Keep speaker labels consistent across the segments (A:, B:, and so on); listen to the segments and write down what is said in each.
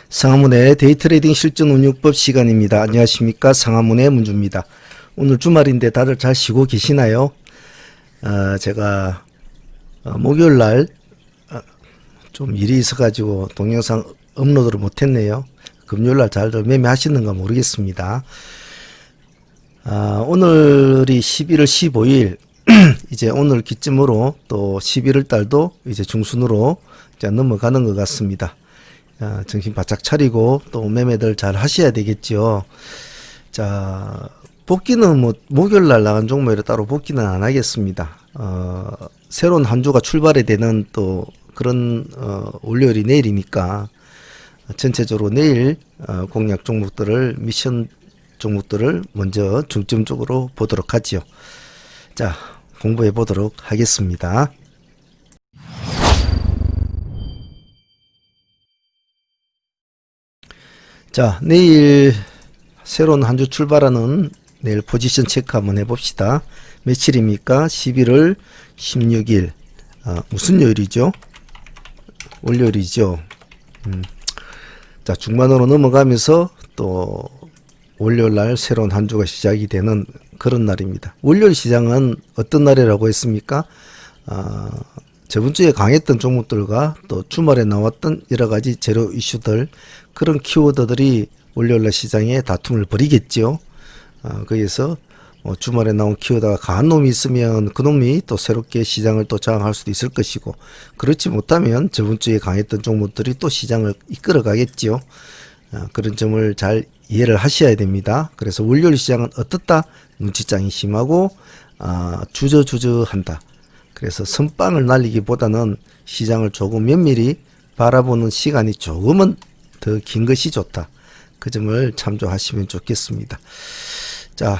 A: 상하문의 데이트레이딩 실전운용법 시간입니다. 안녕하십니까, 상하문의 문주입니다. 오늘 주말인데 다들 잘 쉬고 계시나요? 제가 목요일날 좀 일이 있어가지고 동영상 업로드를 못했네요. 금요일날 잘들 매매하시는가 모르겠습니다. 오늘이 11월 15일 이제 오늘 기점으로 또 11월 달도 이제 중순으로 이제 넘어가는 것 같습니다. 정신 바짝 차리고 또 매매들 잘 하셔야 되겠죠. 자, 복귀는 뭐 목요일 날 나간 종목이라 따로 복귀는 안 하겠습니다. 새로운 한 주가 출발이 되는 또 그런 월요일이 내일이니까 전체적으로 내일 공략 종목들을 미션 종목들을 먼저 중점적으로 보도록 하지요. 자, 공부해 보도록 하겠습니다. 자, 내일 새로운 한 주 출발하는 내일 포지션 체크 한번 해봅시다. 며칠입니까? 11월 16일. 무슨 요일이죠? 월요일이죠. 자, 중반으로 넘어가면서 또 월요일 날 새로운 한 주가 시작이 되는 그런 날입니다. 월요일 시장은 어떤 날이라고 했습니까? 저번 주에 강했던 종목들과 또 주말에 나왔던 여러 가지 재료 이슈들, 그런 키워드들이 월요일날 시장에 다툼을 벌이겠죠. 거기에서 주말에 나온 키워드가 강한 놈이 있으면 그 놈이 또 새롭게 시장을 또 저항할 수도 있을 것이고, 그렇지 못하면 저번 주에 강했던 종목들이 또 시장을 이끌어 가겠죠. 그런 점을 잘 이해를 하셔야 됩니다. 그래서 월요일 시장은 어떻다? 눈치장이 심하고 주저주저한다. 그래서 선빵을 날리기보다는 시장을 조금 면밀히 바라보는 시간이 조금은 더 긴 것이 좋다. 그 점을 참조하시면 좋겠습니다. 자,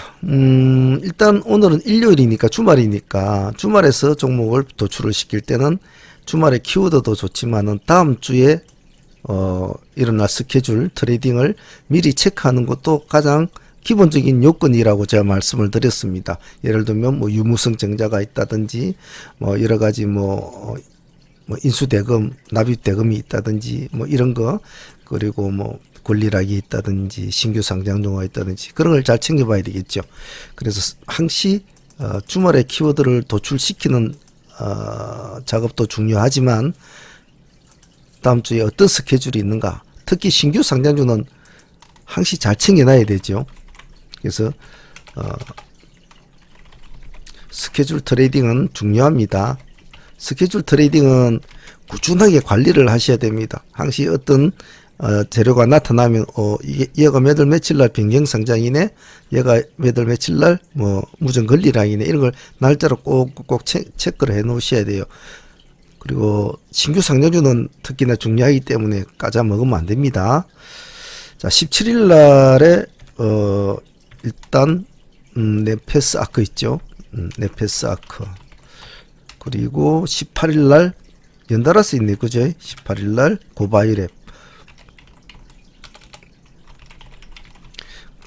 A: 일단 오늘은 일요일이니까 주말이니까 주말에서 종목을 도출을 시킬 때는 주말에 키워드도 좋지만은 다음 주에 일어날 스케줄 트레이딩을 미리 체크하는 것도 가장 기본적인 요건이라고 제가 말씀을 드렸습니다. 예를 들면 뭐 유무성 증자가 있다든지 뭐 여러 가지 뭐 인수대금, 납입대금이 있다든지 뭐 이런 거, 그리고 뭐 권리락이 있다든지 신규 상장종가 있다든지 그런 걸 잘 챙겨봐야 되겠죠. 그래서 항시 주말에 키워드를 도출시키는 작업도 중요하지만 다음 주에 어떤 스케줄이 있는가, 특히 신규 상장주는 항시 잘 챙겨놔야 되죠. 그래서 스케줄 트레이딩은 중요합니다. 스케줄 트레이딩은 꾸준하게 관리를 하셔야 됩니다. 항시 어떤 재료가 나타나면 얘가 몇 월 며칠 날 변경 상장이네, 얘가 몇 월 며칠 날 뭐 무전 권리락이네, 이런 걸 날짜로 꼭꼭 체크를 해 놓으셔야 돼요. 그리고 신규 상장주는 특히나 중요하기 때문에 까자 먹으면 안 됩니다. 자, 17일 날에 일단 네페스 아크 있죠. 네페스 아크. 그리고 18일 날 연달아서 있네, 그죠? 18일 날 고바이랩.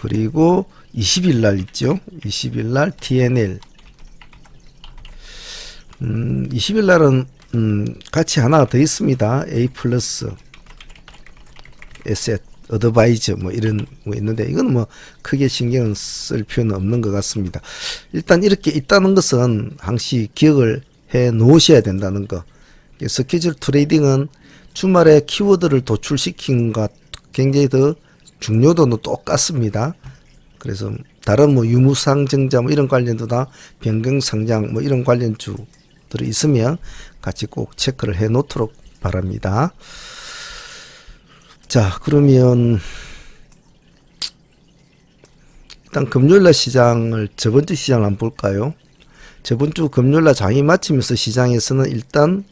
A: 그리고 20일 날 있죠. 20일 날 TNL. 20일 날은 같이 하나 더 있습니다. A 플러스 에셋 어드바이저 뭐 이런 뭐 있는데 이건 뭐 크게 신경 쓸 필요는 없는 것 같습니다. 일단 이렇게 있다는 것은 항시 기억을 해 놓으셔야 된다는 거. 스케줄 트레이딩은 주말에 키워드를 도출시킨 것 굉장히 더 중요도는 똑같습니다. 그래서 다른 뭐 유무상증자 뭐 이런 관련도다 변경상장 뭐 이런 관련주들이 있으면 같이 꼭 체크를 해 놓도록 바랍니다. 자, 그러면 일단 금요일날 시장을, 저번 주 시장을 한번 볼까요? 저번 주 금요일날 장이 마치면서 시장에서는 일단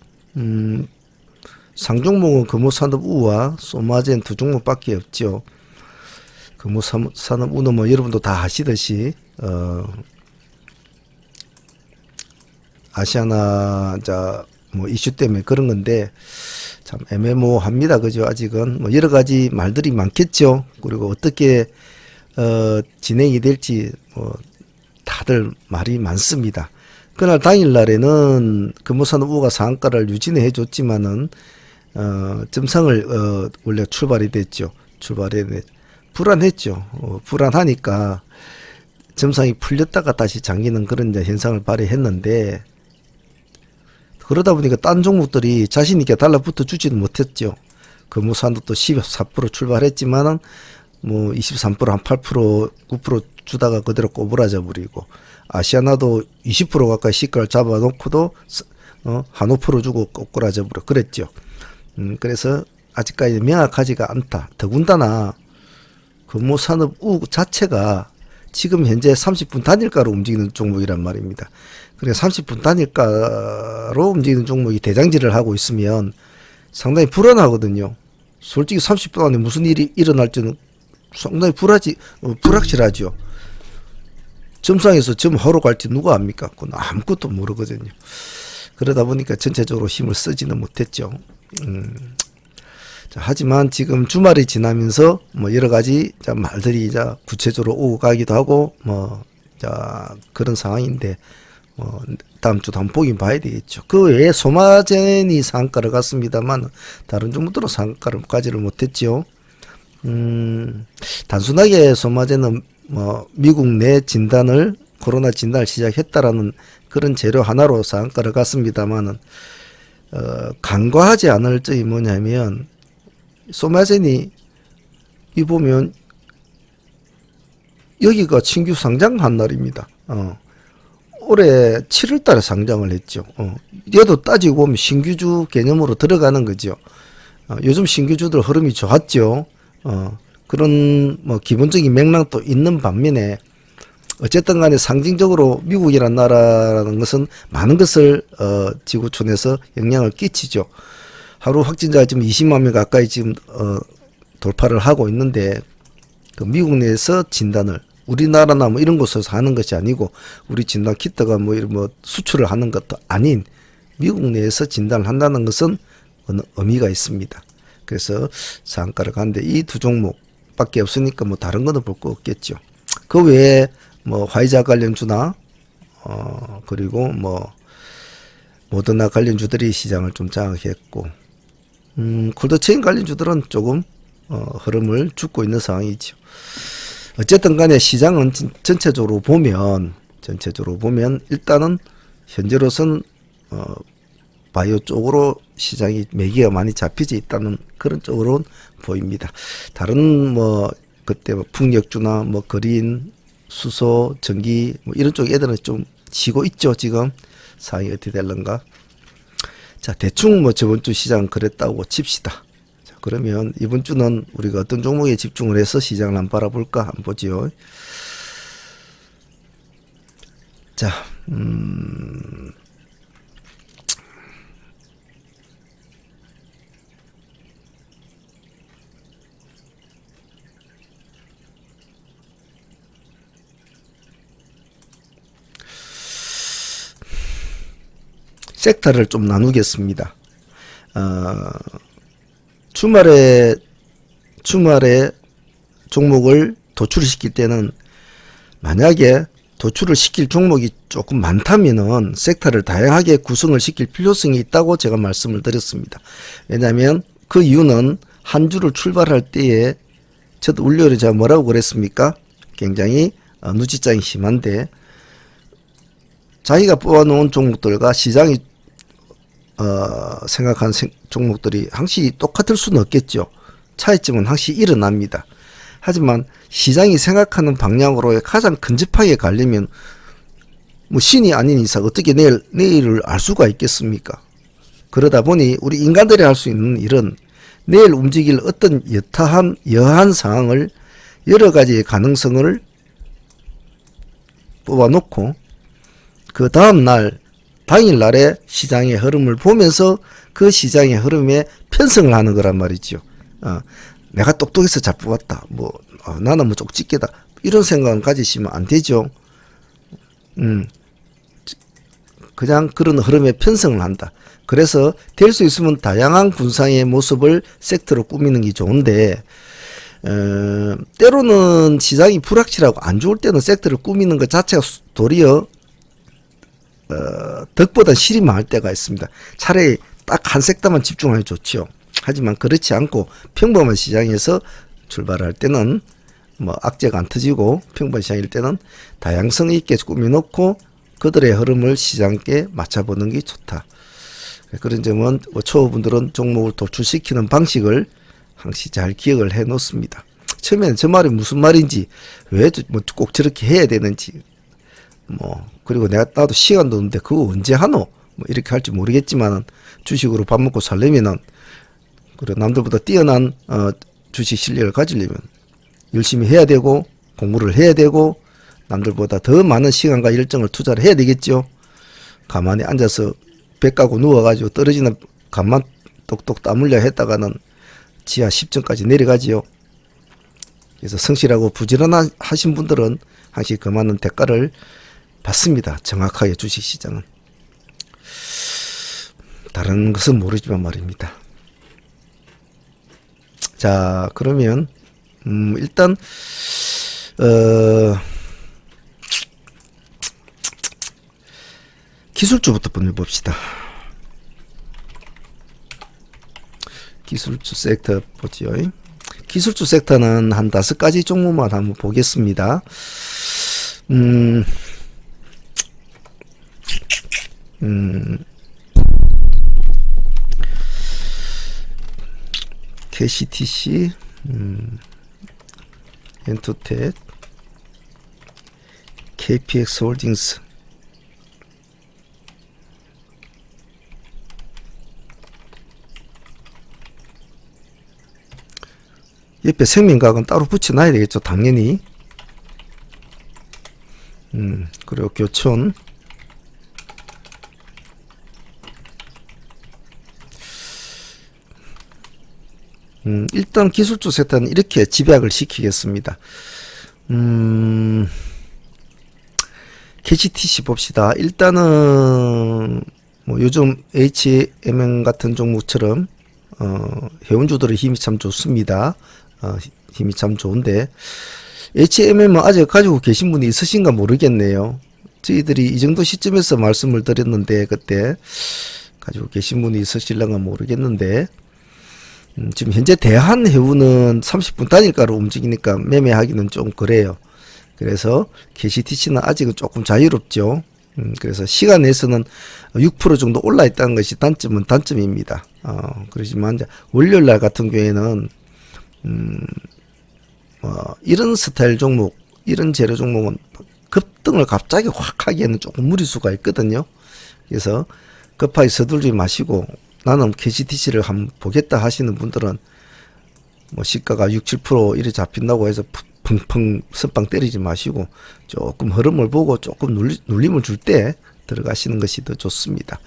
A: 상종목은 금호산업우와 소마젠 두 종목밖에 없죠. 금호산업우는 뭐 여러분도 다 아시듯이 아시아나 뭐 이슈 때문에 그런 건데 참 애매모호합니다. 그죠? 아직은 뭐 여러 가지 말들이 많겠죠. 그리고 어떻게 진행이 될지 뭐 다들 말이 많습니다. 그날 당일날에는 금호산업우가 상한가를 유지해 줬지만은 점상을 원래 출발이 됐죠. 불안했죠. 불안하니까 점상이 풀렸다가 다시 잠기는 그런 이제 현상을 발휘했는데, 그러다 보니까 딴 종목들이 자신 있게 달라붙어 주지는 못했죠. 금호산도 또 14% 출발했지만은 뭐 23%, 한 8%, 9% 주다가 그대로 꼬부라져 버리고, 아시아나도 20% 가까이 시가를 잡아놓고도 한 5% 주고 꼬꾸라져 버려 그랬죠. 그래서 아직까지 명확하지가 않다. 더군다나 금호산업우 자체가 지금 현재 30분 단일가로 움직이는 종목이란 말입니다. 그래서 30분 단일가로 움직이는 종목이 대장질을 하고 있으면 상당히 불안하거든요. 솔직히 30분 안에 무슨 일이 일어날지는 상당히 불확실하죠. 점상에서 점 하러 갈지 누가 압니까? 그건 아무것도 모르거든요. 그러다 보니까 전체적으로 힘을 쓰지는 못했죠. 자, 하지만 지금 주말이 지나면서 뭐 여러 가지 말들이 이제 구체적으로 오고 가기도 하고 그런 상황인데, 다음 주도 한번 보긴 봐야 되겠죠. 그 외에 소마젠이 상한가를 갔습니다만 다른 종목들은 상한가를 가지를 못했죠. 단순하게 소마젠은 미국 내 코로나 진단을 시작했다라는 그런 재료 하나로 상한가를 갔습니다만은, 간과하지 않을 점이 뭐냐면, 소마젠이 이 보면 여기가 신규 상장한 날입니다. 올해 7월 달에 상장을 했죠. 얘도 따지고 보면 신규주 개념으로 들어가는 거죠. 요즘 신규주들 흐름이 좋았죠. 그런 뭐 기본적인 맥락도 있는 반면에, 어쨌든 간에 상징적으로 미국이라는 나라라는 것은 많은 것을 지구촌에서 영향을 끼치죠. 하루 확진자가 지금 20만 명 가까이 지금 돌파를 하고 있는데, 그 미국 내에서 진단을 우리나라나 뭐 이런 곳에서 하는 것이 아니고, 우리 진단 키트가 뭐 이런 수출을 하는 것도 아닌 미국 내에서 진단을 한다는 것은 어느 의미가 있습니다. 그래서 상한가를 가는데 이 두 종목밖에 없으니까 뭐 다른 거는 볼 거 없겠죠. 그 외에 뭐 화이자 관련주나 그리고 뭐 모더나 관련주들이 시장을 좀 장악했고, 콜드체인 관련주들은 조금 흐름을 줍고 있는 상황이죠. 어쨌든 간에 시장은 전체적으로 보면 일단은 현재로서는 바이오 쪽으로 시장이 매기가 많이 잡히지 있다는 그런 쪽으로 보입니다. 다른 뭐 그때 뭐 풍력주나 뭐 그린, 수소, 전기 뭐 이런 쪽 애들은 좀 지고 있죠. 지금 상황이 어떻게 될런가. 자, 대충 뭐 저번 주 시장 그랬다고 칩시다. 자, 그러면 이번 주는 우리가 어떤 종목에 집중을 해서 시장을 한번 바라볼까 한번 보죠. 자, 섹터를 좀 나누겠습니다. 주말에 종목을 도출시킬 때는, 만약에 도출을 시킬 종목이 조금 많다면은 섹터를 다양하게 구성을 시킬 필요성이 있다고 제가 말씀을 드렸습니다. 왜냐하면 그 이유는 한 주를 출발할 때에, 저도 월요일에 제가 뭐라고 그랬습니까? 굉장히 누지장이 심한데, 자기가 뽑아놓은 종목들과 시장이 생각한 종목들이 항시 똑같을 수는 없겠죠. 차이점은 항시 일어납니다. 하지만 시장이 생각하는 방향으로 가장 근접하게 가려면 뭐 신이 아닌 이상 어떻게 내일을 알 수가 있겠습니까? 그러다 보니 우리 인간들이 할 수 있는 일은 내일 움직일 어떤 여한 상황을, 여러 가지의 가능성을 뽑아놓고 그 다음 날, 당일날의 시장의 흐름을 보면서 그 시장의 흐름에 편성을 하는 거란 말이죠. 내가 똑똑해서 잘 뽑았다. 나는 뭐 쪽집게다. 이런 생각은 가지시면 안 되죠. 그냥 그런 흐름에 편성을 한다. 그래서 될 수 있으면 다양한 군상의 모습을 섹터로 꾸미는 게 좋은데, 때로는 시장이 불확실하고 안 좋을 때는 섹터를 꾸미는 것 자체가 도리어 덕보다 실이 많을 때가 있습니다. 차라리 딱 한 섹터만 집중하면 좋죠. 하지만 그렇지 않고 평범한 시장에서 출발할 때는 뭐 악재가 안 터지고 평범한 시장일 때는 다양성 있게 꾸며놓고 그들의 흐름을 시장께 맞춰보는 게 좋다. 그런 점은 초보분들은 종목을 도출시키는 방식을 항시 잘 기억을 해 놓습니다. 처음에는 저 말이 무슨 말인지, 왜 꼭 저렇게 해야 되는지, 그리고 나도 시간도 없는데 그거 언제 하노? 이렇게 할지 모르겠지만은, 주식으로 밥 먹고 살려면은, 그리고 남들보다 뛰어난, 주식 실력을 가지려면, 열심히 해야 되고, 공부를 해야 되고, 남들보다 더 많은 시간과 열정을 투자를 해야 되겠죠. 가만히 앉아서 배 까고 누워가지고 떨어지는 간만 똑똑 땀 흘려 했다가는 지하 10층까지 내려가지요. 그래서 성실하고 부지런하신 분들은 항상 그 많은 대가를 받습니다. 정확하게 주식시장은. 다른 것은 모르지만 말입니다. 자, 그러면 일단 기술주부터 한번 봅시다. 기술주 섹터 보지요. 기술주 섹터는 한 5가지 종목만 한번 보겠습니다. KCTC, 엔투텍, KPX 홀딩스, 옆에 생명과학은 따로 붙여놔야 되겠죠, 당연히. 그리고 교촌, 일단 기술주 섹터는 이렇게 집약을 시키겠습니다. KCTC 봅시다. 일단은 뭐 요즘 HMM 같은 종목처럼 회원주들의 힘이 참 좋습니다. 힘이 참 좋은데 HMM은 아직 가지고 계신 분이 있으신가 모르겠네요. 저희들이 이 정도 시점에서 말씀을 드렸는데 그때 가지고 계신 분이 있으실런가 모르겠는데 지금 현재 대한해운은 30분 단일가로 움직이니까 매매하기는 좀 그래요. 그래서 KCTC는 아직은 조금 자유롭죠. 그래서 시간 내에서는 6% 정도 올라 있다는 것이 단점은 단점입니다. 그렇지만 이제 월요일날 같은 경우에는 이런 스타일 종목, 이런 재료 종목은 급등을 갑자기 확 하기에는 조금 무리수가 있거든요. 그래서 급하게 서둘지 마시고 나는 KCTC를 한번 보겠다 하시는 분들은 뭐 시가가 6, 7% 이래 잡힌다고 해서 펑펑 선빵 때리지 마시고 조금 흐름을 보고 조금 눌림을 줄 때 들어가시는 것이 더 좋습니다.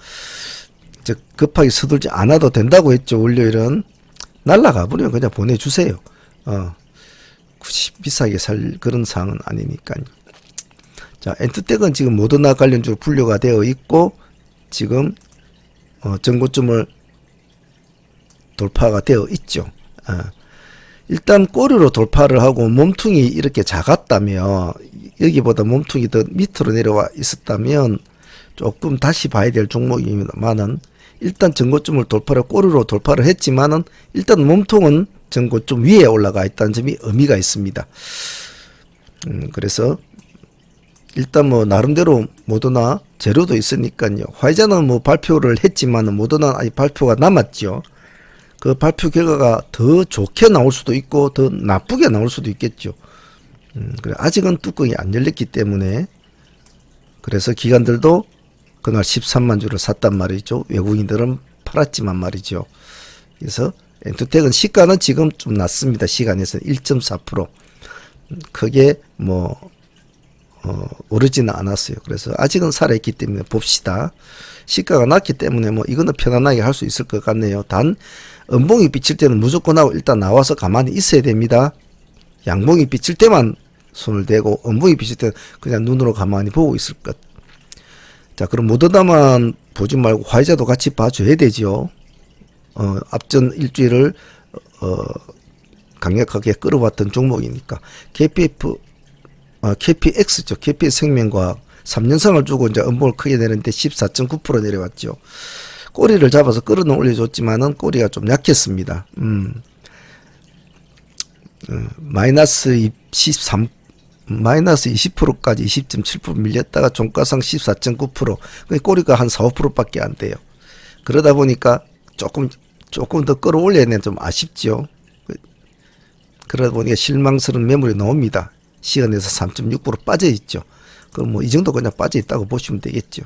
A: 즉 급하게 서둘지 않아도 된다고 했죠. 월요일은 날라가 버리면 그냥 보내주세요. 굳이 비싸게 살 그런 상황은 아니니까요. 자, 엔투텍은 지금 모더나 관련주로 분류가 되어 있고 지금 전고점을 돌파가 되어 있죠. 일단 꼬리로 돌파를 하고 몸통이 이렇게 작았다면, 여기보다 몸통이 더 밑으로 내려와 있었다면 조금 다시 봐야 될 종목입니다만은, 일단 전고점을 돌파를 꼬리로 돌파를 했지만은 일단 몸통은 전고점 위에 올라가 있다는 점이 의미가 있습니다. 그래서 일단 뭐 나름대로 모더나 재료도 있으니까요. 화이자는 뭐 발표를 했지만은 모더나 아직 발표가 남았죠. 그 발표 결과가 더 좋게 나올 수도 있고 더 나쁘게 나올 수도 있겠죠. 그래 아직은 뚜껑이 안 열렸기 때문에, 그래서 기관들도 그날 13만 주를 샀단 말이죠. 외국인들은 팔았지만 말이죠. 그래서 엔투텍은 시가는 지금 좀 낮습니다. 시간에서 1.4% 크게 뭐 오르지는 않았어요. 그래서 아직은 살아있기 때문에 봅시다. 시가가 낮기 때문에 뭐 이거는 편안하게 할 수 있을 것 같네요. 단 음봉이 비칠 때는 무조건 하고 일단 나와서 가만히 있어야 됩니다. 양봉이 비칠 때만 손을 대고 음봉이 비칠 때는 그냥 눈으로 가만히 보고 있을 것. 자, 그럼 모더나만 보지 말고 화이자도 같이 봐줘야 되죠. 앞전 일주일을 강력하게 끌어왔던 종목이니까. KPX죠. KPX 생명과학 3년상을 주고 이제 음봉을 크게 내는데 14.9% 내려왔죠. 꼬리를 잡아서 끌어는 올려줬지만은 꼬리가 좀 약했습니다. 마이너스 23, 마이너스 20%까지 20.7% 밀렸다가 종가상 14.9%, 꼬리가 한 4, 5%밖에 안 돼요. 그러다 보니까 조금 더 끌어올려야 되는 좀 아쉽죠. 그러다 보니까 실망스러운 매물이 나옵니다. 시간에서 3.6% 빠져 있죠. 그럼 뭐 이 정도 그냥 빠져 있다고 보시면 되겠죠.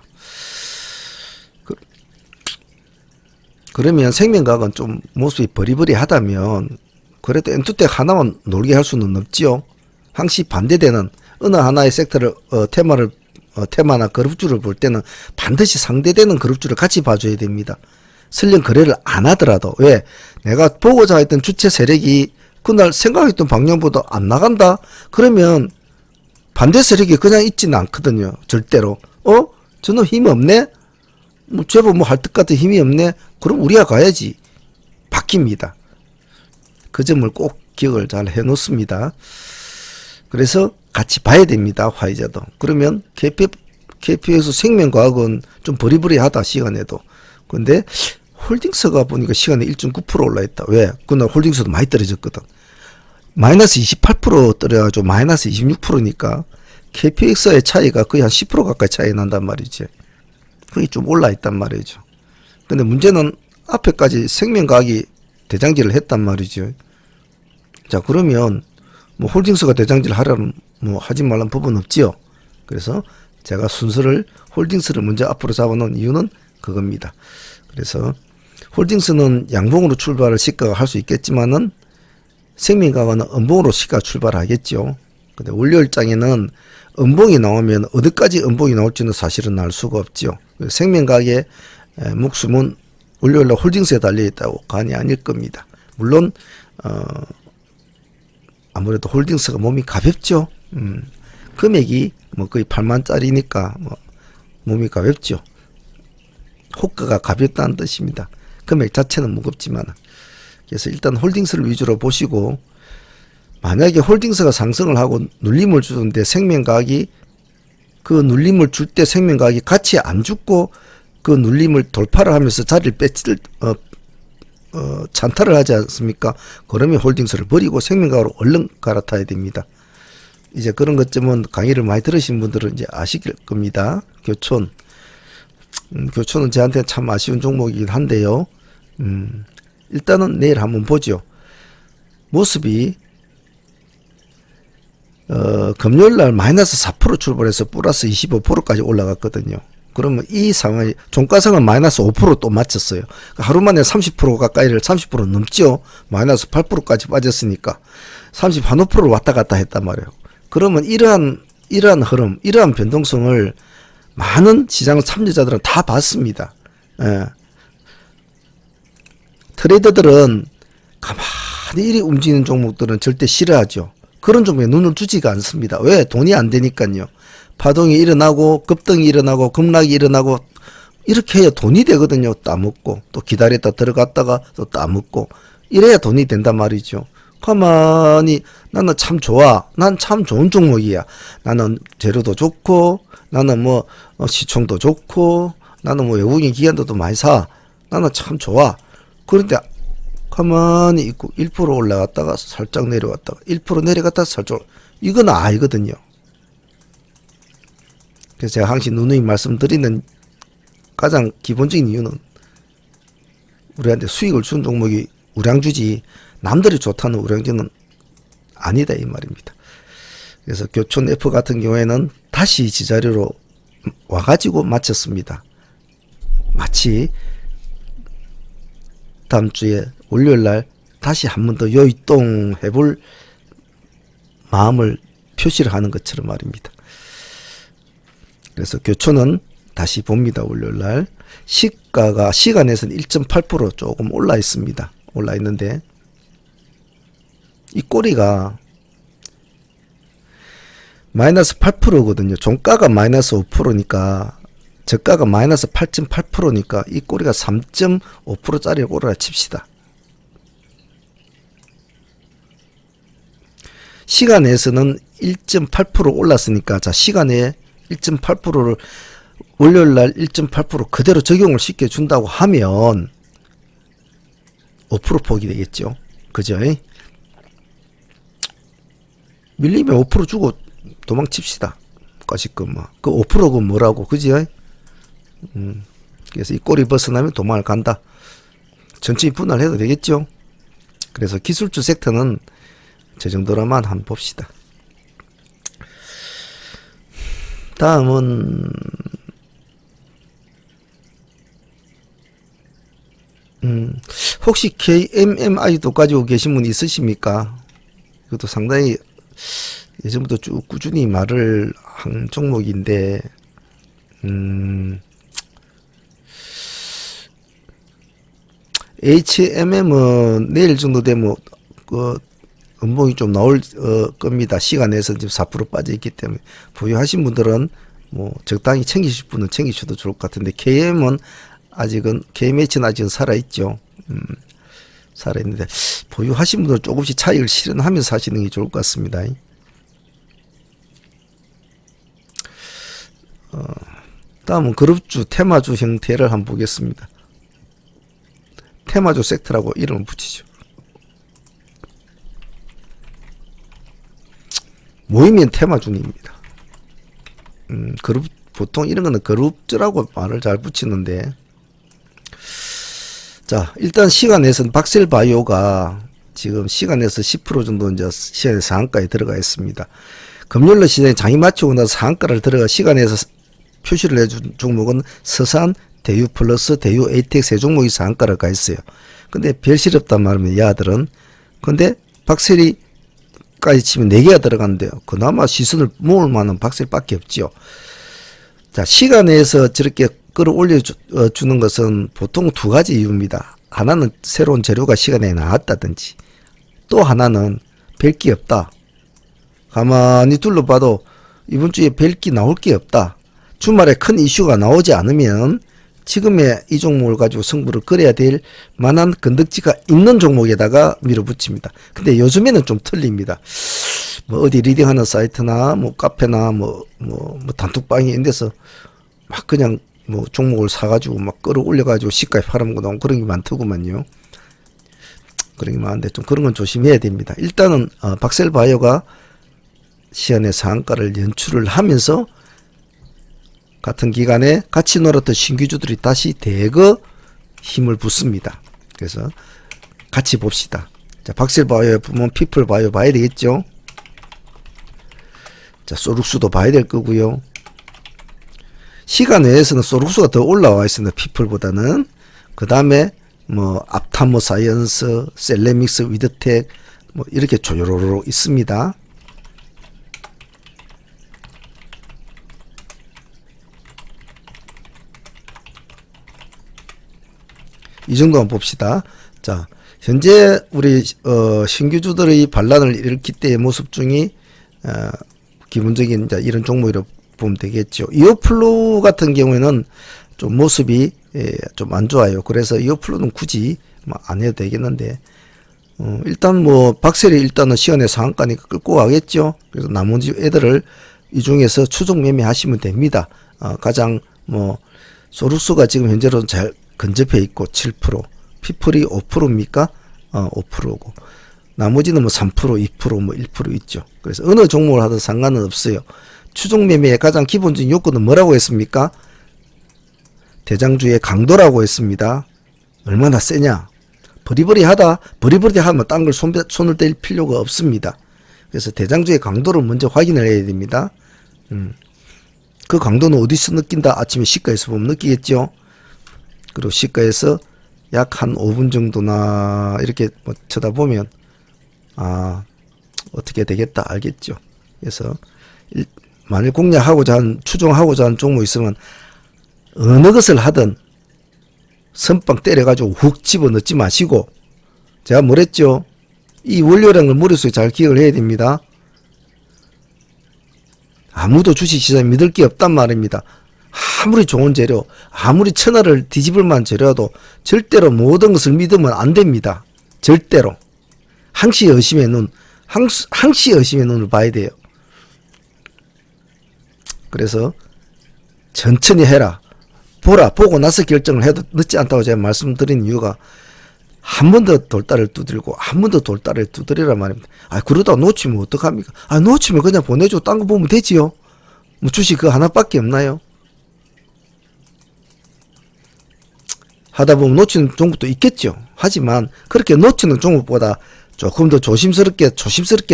A: 그러면 생명과학은 좀 모습이 버리버리하다면 그래도 엔투텍 하나만 놀게 할 수는 없지요. 항시 반대되는 어느 하나의 섹터를 테마나 그룹주를 볼 때는 반드시 상대되는 그룹주를 같이 봐줘야 됩니다. 설령 거래를 안 하더라도. 왜? 내가 보고자 했던 주체 세력이 그날 생각했던 방향보다 안 나간다? 그러면 반대 세력이 그냥 있지는 않거든요. 절대로. 저는 힘이 없네? 뭐 제법 뭐 할 것 같은 힘이 없네? 그럼 우리가 가야지. 바뀝니다. 그 점을 꼭 기억을 잘 해놓습니다. 그래서 같이 봐야 됩니다. 화이자도. 그러면 KPX 생명과학은 좀 버리버리하다 시간에도. 근데 홀딩스가 보니까 시간에 1.9% 올라있다. 왜? 그날 홀딩스도 많이 떨어졌거든. 마이너스 28% 떨어져가지고 마이너스 26%니까 KPX의 차이가 거의 한 10% 가까이 차이 난단 말이지. 그게 좀 올라있단 말이죠. 근데 문제는 앞에까지 생명과학이 대장질을 했단 말이죠. 자, 그러면 뭐 홀딩스가 대장질 하라는 뭐 하지 말라는 법은 없지요. 그래서 제가 순서를 홀딩스를 먼저 앞으로 잡아놓은 이유는 그겁니다. 그래서 홀딩스는 양봉으로 출발을 시가가 할 수 있겠지만은 생명과학은 음봉으로 시가 출발하겠죠. 근데 월요일장에는 음봉이 나오면 어디까지 음봉이 나올지는 사실은 알 수가 없죠. 생명과학의 목숨은 월요일날 홀딩스에 달려있다고 간이 아닐 겁니다. 물론 아무래도 홀딩스가 몸이 가볍죠. 금액이 뭐 거의 8만짜리니까 뭐 몸이 가볍죠. 호가가 가볍다는 뜻입니다. 금액 자체는 무겁지만. 그래서 일단 홀딩스를 위주로 보시고, 만약에 홀딩스가 상승을 하고 눌림을 주는데 생명과학이 그 눌림을 줄 때 생명과학이 같이 안 죽고 그 눌림을 돌파를 하면서 자리를 찬탈을 하지 않습니까? 그러면 홀딩스를 버리고 생명과학으로 얼른 갈아타야 됩니다. 이제 그런 것쯤은 강의를 많이 들으신 분들은 이제 아실 겁니다. 교촌. 교촌은 저한테 참 아쉬운 종목이긴 한데요. 일단은 내일 한번 보죠. 모습이 금요일날 마이너스 4% 출발해서 플러스 25%까지 올라갔거든요. 그러면 이 상황이 종가상은 마이너스 5% 또 맞췄어요. 하루 만에 30% 가까이를 30% 넘죠. 마이너스 8%까지 빠졌으니까 30%를 왔다 갔다 했단 말이에요. 그러면 이러한 흐름, 이러한 변동성을 많은 시장 참여자들은 다 봤습니다. 예. 트레이더들은 가만히 이리 움직이는 종목들은 절대 싫어하죠. 그런 종목에 눈을 주지가 않습니다. 왜? 돈이 안 되니까요. 파동이 일어나고 급등이 일어나고 급락이 일어나고 이렇게 해야 돈이 되거든요. 따먹고 또 기다렸다 들어갔다가 또 따먹고 이래야 돈이 된단 말이죠. 가만히 나는 참 좋아. 난 참 좋은 종목이야. 나는 재료도 좋고 나는 뭐 시총도 좋고 나는 뭐 외국인 기관들도 많이 사. 나는 참 좋아. 그런데 가만히 있고 1% 올라갔다가 살짝 내려갔다가 1% 내려갔다가 살짝, 이건 아니거든요. 그래서 제가 항상 누누이 말씀드리는 가장 기본적인 이유는 우리한테 수익을 주는 종목이 우량주지 남들이 좋다는 우량주는 아니다 이 말입니다. 그래서 교촌 F 같은 경우에는 다시 지자리로 와가지고 마쳤습니다. 마치 다음 주에 월요일날 다시 한 번 더 요이동 해볼 마음을 표시를 하는 것처럼 말입니다. 그래서 교촌은 다시 봅니다. 월요일날 시가가 시간에서는 1.8% 조금 올라 있습니다. 올라 있는데 이 꼬리가 마이너스 8%거든요. 종가가 마이너스 5%니까 저가가 마이너스 8.8%니까 이 꼬리가 3.5%짜리 꼬리라 칩시다. 시간에서는 1.8% 올랐으니까 자 시간에 1.8%를 월요일 날 1.8% 그대로 적용을 시켜준다고 하면 5% 폭이 되겠죠. 그죠? 밀리면 5% 주고 도망칩시다. 과식금 뭐. 그 5%가 뭐라고, 그죠? 그래서 이 꼴이 벗어나면 도망을 간다. 전체 분할해도 되겠죠. 그래서 기술주 섹터는 저 정도로만 한번 봅시다. 다음은 혹시 KMMI도 가지고 계신 분 있으십니까? 이것도 상당히 예전부터 쭉 꾸준히 말을 한 종목인데 HMM은 내일 정도 되면 그 음봉이 좀 나올 겁니다. 시간 내에서 지금 4% 빠져 있기 때문에 보유하신 분들은 뭐 적당히 챙기실 분은 챙기셔도 좋을 것 같은데 KM은 아직은 KMH는 아직은 살아 있죠. 살아 있는데 보유하신 분들은 조금씩 차익을 실현하면서 하시는 게 좋을 것 같습니다. 다음은 그룹주 테마주 형태를 한번 보겠습니다. 테마주 섹터라고 이름을 붙이죠. 모이면 테마주입니다. 그룹, 보통 이런 거는 그룹주라고 말을 잘 붙이는데, 자, 일단 시간에서는 박셀바이오가 지금 시간에서 10% 정도 이제 시간의 상한가에 들어가 있습니다. 금요일날 시장에 장이 마치고 나서 상한가를 들어가 시간에서 표시를 해준 종목은 서산, 대유 플러스, 대유 에이텍 세 종목이 상한가를 가 있어요. 근데 별실 없단 말입니다. 얘들은. 근데 박셀이 까지 치면 4개가 들어간대요. 그나마 시선을 모을 만한 박셀밖에 없지요. 자, 시간에서 저렇게 끌어올려 주는 것은 보통 두 가지 이유입니다. 하나는 새로운 재료가 시간에 나왔다든지, 또 하나는 뵐 게 없다. 가만히 둘러봐도 이번 주에 뵐 게 나올 게 없다. 주말에 큰 이슈가 나오지 않으면 지금의 이 종목을 가지고 승부를 끌어야 될 만한 건덕지가 있는 종목에다가 밀어붙입니다. 근데 요즘에는 좀 틀립니다. 뭐 어디 리딩하는 사이트나 뭐 카페나 뭐 단톡방에 있는 데서 막 그냥 뭐 종목을 사가지고 막 끌어올려가지고 시가에 팔아먹고 나오고 그런 게 많더구만요. 그런 게 많은데 좀 그런 건 조심해야 됩니다. 일단은 박셀바이오가 시연의 상한가를 연출을 하면서 같은 기간에 같이 놀았던 신규주들이 다시 대거 힘을 붓습니다. 그래서 같이 봅시다. 자, 박셀바이오에 보면 피플바이오 봐야 되겠죠. 자, 소룩수도 봐야 될 거고요. 시간 외에서는 소룩수가 더 올라와 있습니다. 피플보다는. 그 다음에 뭐 앞타모 사이언스, 셀레믹스, 위드텍 뭐 이렇게 조요로로 있습니다. 이 정도만 봅시다. 자, 현재 우리 신규주들의 반란을 일으킬 때의 모습 중에 기본적인 이제 이런 종목이라고 보면 되겠죠. 이오플루 같은 경우에는 좀 모습이 좀 안 좋아요. 그래서 이오플루는 굳이 안 해도 되겠는데 일단 뭐 박셀이 일단은 시간의 상한가니까 끌고 가겠죠. 그래서 나머지 애들을 이 중에서 추종 매매하시면 됩니다. 가장 뭐 소룩수가 지금 현재로는 잘 근접해 있고 7%, 피플이 5%입니까? 5%고 나머지는 뭐 3%, 2%, 뭐 1% 있죠. 그래서 어느 종목을 하든 상관은 없어요. 추종 매매의 가장 기본적인 요건은 뭐라고 했습니까? 대장주의 강도라고 했습니다. 얼마나 세냐? 버리버리하다, 버리버리하면 딴 걸 손을 뗄 필요가 없습니다. 그래서 대장주의 강도를 먼저 확인을 해야 됩니다. 그 강도는 어디서 느낀다? 아침에 시가에서 보면 느끼겠죠. 그리고 시가에서 약 한 5분 정도나 이렇게 뭐 쳐다보면 어떻게 되겠다 알겠죠. 그래서 만일 공략하고자 한 추종하고자 한 종목 있으면 어느 것을 하든 선빵 때려가지고 훅 집어넣지 마시고 제가 뭐랬죠. 이 원료라는 걸 머릿속에 잘 기억을 해야 됩니다. 아무도 주식시장 믿을 게 없단 말입니다. 아무리 좋은 재료, 아무리 천하를 뒤집을 만한 재료도 절대로 모든 것을 믿으면 안 됩니다. 절대로. 항시 의심의 눈, 항시 의심의 눈을 봐야 돼요. 그래서 천천히 해라. 보라. 보고 나서 결정을 해도 늦지 않다고 제가 말씀드린 이유가 한 번 더 돌다리를 두드리고 한 번 더 돌다리를 두드리란 말입니다. 그러다 놓치면 어떡합니까? 놓치면 그냥 보내주고 딴 거 보면 되지요. 뭐 주식 그 하나밖에 없나요? 하다 보면 놓치는 종목도 있겠죠. 하지만 그렇게 놓치는 종목보다 조금 더 조심스럽게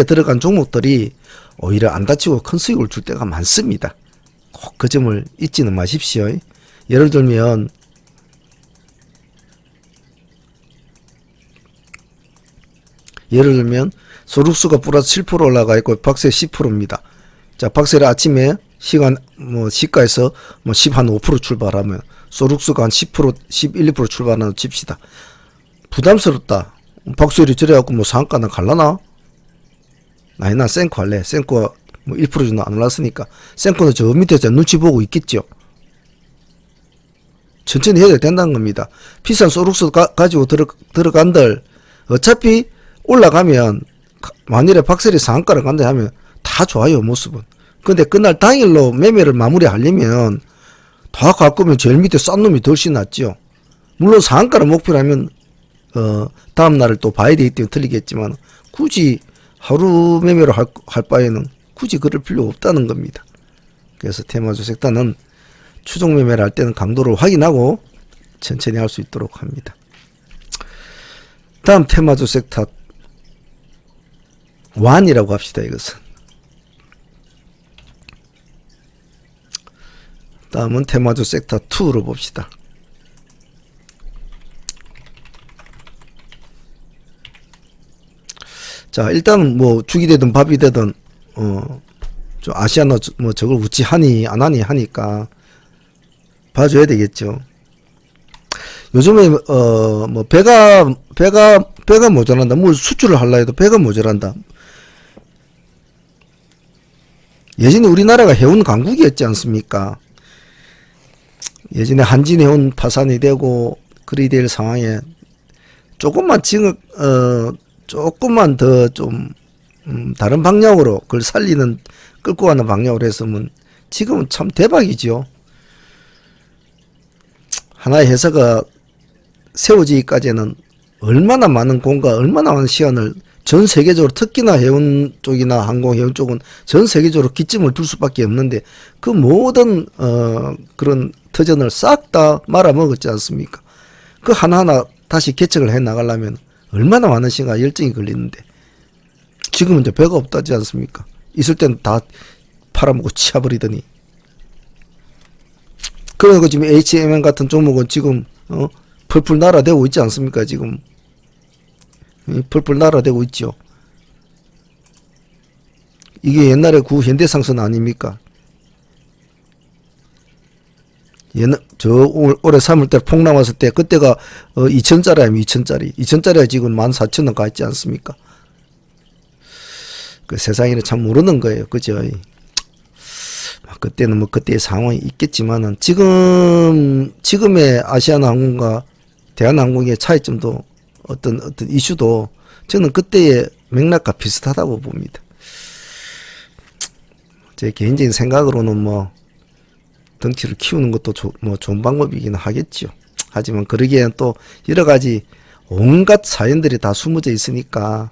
A: 들어간 종목들이 오히려 안 다치고 큰 수익을 줄 때가 많습니다. 꼭 그 점을 잊지는 마십시오. 예를 들면 소룩수가 플러스 7% 올라가 있고 박스 10%입니다. 자, 박스를 아침에 시가에서 15% 출발하면 소룩수가 한 10%, 11, 2% 출발하는 칩시다. 부담스럽다. 박수율이 저래갖고 상한가는 갈라나? 난 생코 할래. 생코가 1% 정도 안 올랐으니까. 생코는 저 밑에서 눈치 보고 있겠죠. 천천히 해야 된다는 겁니다. 비싼 소룩수 가지고 들어간들, 어차피 올라가면, 만일에 박셀이 상한가를 간다 하면 다 좋아요, 모습은. 근데 그날 당일로 매매를 마무리하려면, 다 갈 거면 제일 밑에 싼 놈이 덜씬 낫죠. 물론 상한가를 목표로 하면, 다음날을 또 봐야 되기 때문에 틀리겠지만, 굳이 하루 매매로 할 바에는 굳이 그럴 필요 없다는 겁니다. 그래서 테마주 섹터는 추종 매매를 할 때는 강도를 확인하고 천천히 할 수 있도록 합니다. 다음 테마주 섹터 1이라고 합시다. 이것은. 다음은 테마주 섹터 2로 봅시다. 자, 일단 죽이 되든 밥이 되든 저 아시아나 저걸 우찌 하니 안 하니 하니까 봐줘야 되겠죠. 요즘에 배가 모자란다. 뭘 수출을 하려 해도 배가 모자란다. 예전에 우리나라가 해운 강국이었지 않습니까? 예전에 한진해운 파산이 되고 그리 될 상황에 조금만 더 좀 다른 방향으로 그걸 끌고 가는 방향으로 했으면 지금은 참 대박이죠. 하나의 회사가 세워지기까지는 얼마나 많은 공과 얼마나 많은 시간을 전 세계적으로, 특히나 해운 쪽이나 항공 해운 쪽은 전 세계적으로 기점을 둘 수밖에 없는데 그 모든 그런 터전을 싹 다 말아먹었지 않습니까? 그 하나하나 다시 개척을 해 나가려면 얼마나 많은 시간과 열정이 걸리는데 지금은 이제 배가 없다지 않습니까? 있을 때는 다 팔아먹고 치워버리더니. 그래서 지금 HMN 같은 종목은 지금 펄펄 날아대고 있지 않습니까? 지금 펄펄 날아대고 있죠. 이게 옛날에 구 현대상선 아닙니까? 올해 3월달 폭 나왔을 때 그때가 2,000짜리 아니면 2,000짜리가 지금 14,000원 가 있지 않습니까? 그 세상에는 참 모르는 거예요. 그죠? 그때는 그때의 상황이 있겠지만은 지금의 아시아나항공과 대한항공의 차이점도 어떤 이슈도 저는 그때의 맥락과 비슷하다고 봅니다. 제 개인적인 생각으로는 덩치를 키우는 것도 좋은 방법이긴 하겠죠. 하지만 그러기에는 또 여러 가지 온갖 사연들이 다 숨어져 있으니까